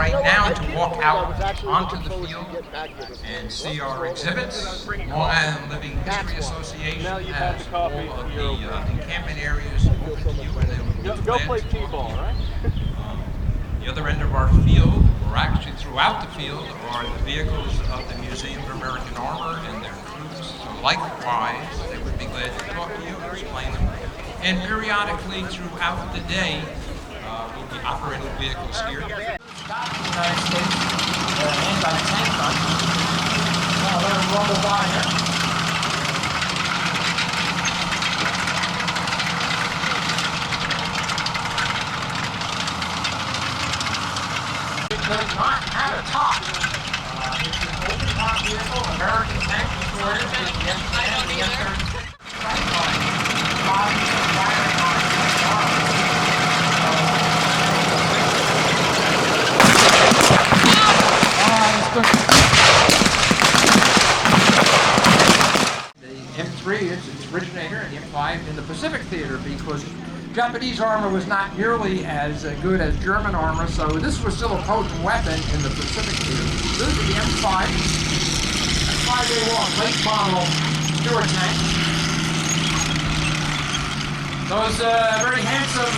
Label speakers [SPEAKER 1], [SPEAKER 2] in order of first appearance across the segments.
[SPEAKER 1] right now to walk out onto the field and see our exhibits. Long Island Living History Association has all of the encampment areas open to you, and they will be glad to talk to you. The other end of our field, or actually throughout the field, are the vehicles of the Museum of American Armor and their crews. So likewise, they would be glad to talk to you and explain them. And periodically throughout the day, we'll be operating vehicles here. Shot in the United States, anti-tank gun. I'll let them rumble by here. It does not have a top. It's an open top vehicle, American tank destroyer, the M10 and the M36. Right line. Firing on it. The M3 is its originator, and the M5 in the Pacific Theater, because Japanese armor was not nearly as good as German armor, so this was still a potent weapon in the Pacific Theater. This is the M5, M5A1, late model Stuart tank. Those very handsome,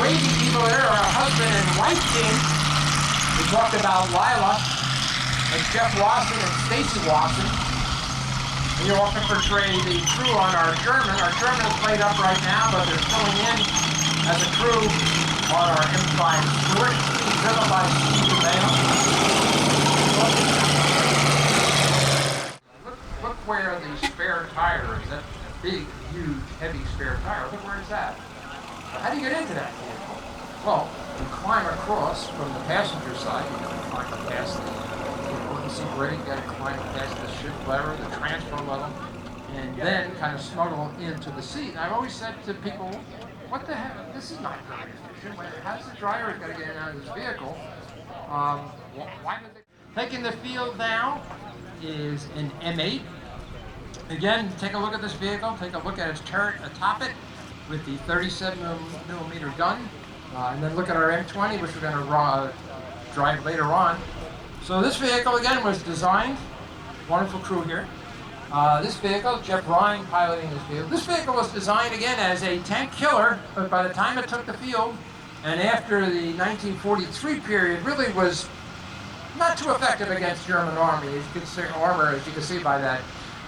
[SPEAKER 1] wavy people there are a husband and wife team. We talked about Lila, and Jeff Wasson and Stacy Wasson. And you often portray the crew on our German. Our German is played up right now, but they're filling in as a crew on our M5 Stuart, driven by Steve DeMeo. Look where the spare tire is, that big, huge, heavy spare tire. Look where it's at. How do you get into that vehicle? Well, you climb across from the passenger side, you can climb past the emergency brake, you got to climb past the shift lever, the transfer level, and then kind of smuggle into the seat. And I've always said to people, what the heck, this is not very efficient. How's the driver got to get in and out of this vehicle? Why did they... Taking the field now is an M8. Again, take a look at this vehicle, take a look at its turret atop it with the 37mm gun, and then look at our M20, which we're going to drive later on. So this vehicle, again, was designed, wonderful crew here. This vehicle, Jeff Ryan piloting this vehicle. This vehicle was designed, again, as a tank killer, but by the time it took the field, and after the 1943 period, really was not too effective against German army, as you can see, armor, as you can see by that,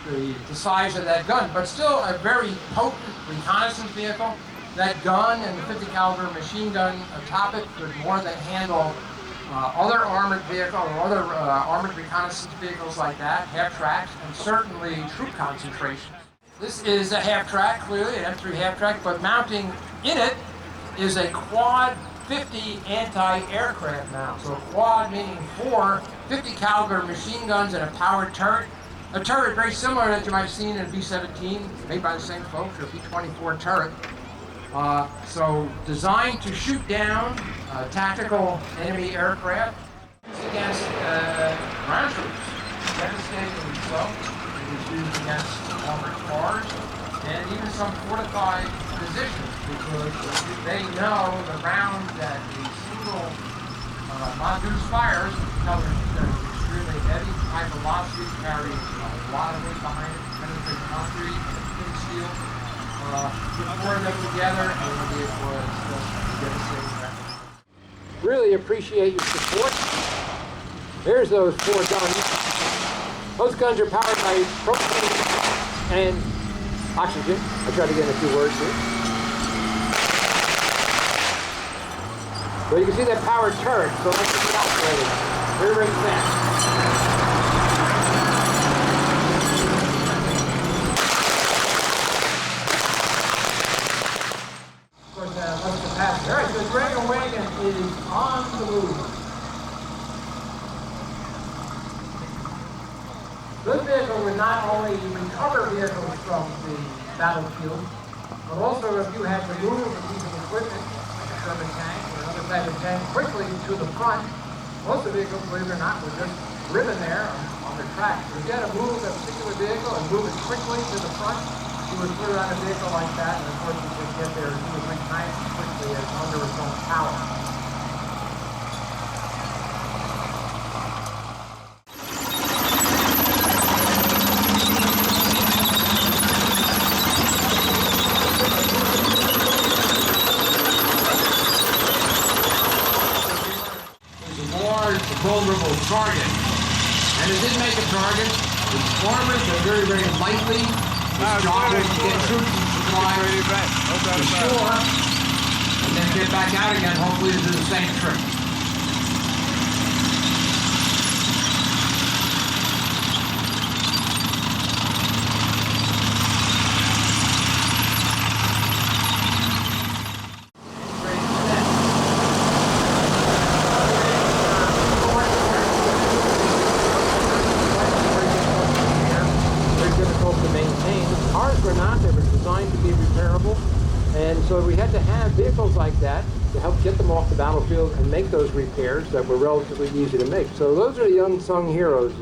[SPEAKER 1] the size of that gun, but still a very potent reconnaissance vehicle. That gun and the 50 caliber machine gun atop it could more than handle other armored vehicles or other armored reconnaissance vehicles like that, half-tracks, and certainly troop concentrations. This is a half-track, clearly, an M3 half-track, but mounting in it is a quad 50 anti-aircraft mount. So quad meaning 4 50 caliber machine guns and a powered turret. A turret very similar that you might have seen in a B-17, made by the same folks, or a B-24 turret. So designed to shoot down tactical enemy aircraft against ground troops. Devastatingly so. It was used against armored cars and even some fortified positions, because they know the round that a single Mongoose fires, because they're extremely heavy, high velocity, carry a lot of weight behind it, penetrate concrete, thin steel. Put four of them together, and it was just devastating. Really appreciate your support. There's those 4 guns. Those guns are powered by propane and oxygen. I tried to get in a few words here. So you can see that powered turret, so let's get it operated. Very, very fast. All right, so the Dragon Wagon is on the move. This vehicle would not only recover vehicles from the battlefield, but also if you had to move a piece of equipment, like a Sherman tank or another type of tank, quickly to the front. Most of the vehicles, believe it or not, were just driven there on the track. So if you had to move a particular vehicle and move it quickly to the front, you would put it on a vehicle like that, and of course you could get there 2 or 3 times as quickly as under its own power. large, vulnerable target. And it did make a target. Its armors are very, very lightly. Its job is to get troops and supplies to shore, and then get back out again, hopefully to do the same trick.
[SPEAKER 2] And so we had to have vehicles like that to help get them off the battlefield and make those repairs that were relatively easy to make. So those are the unsung heroes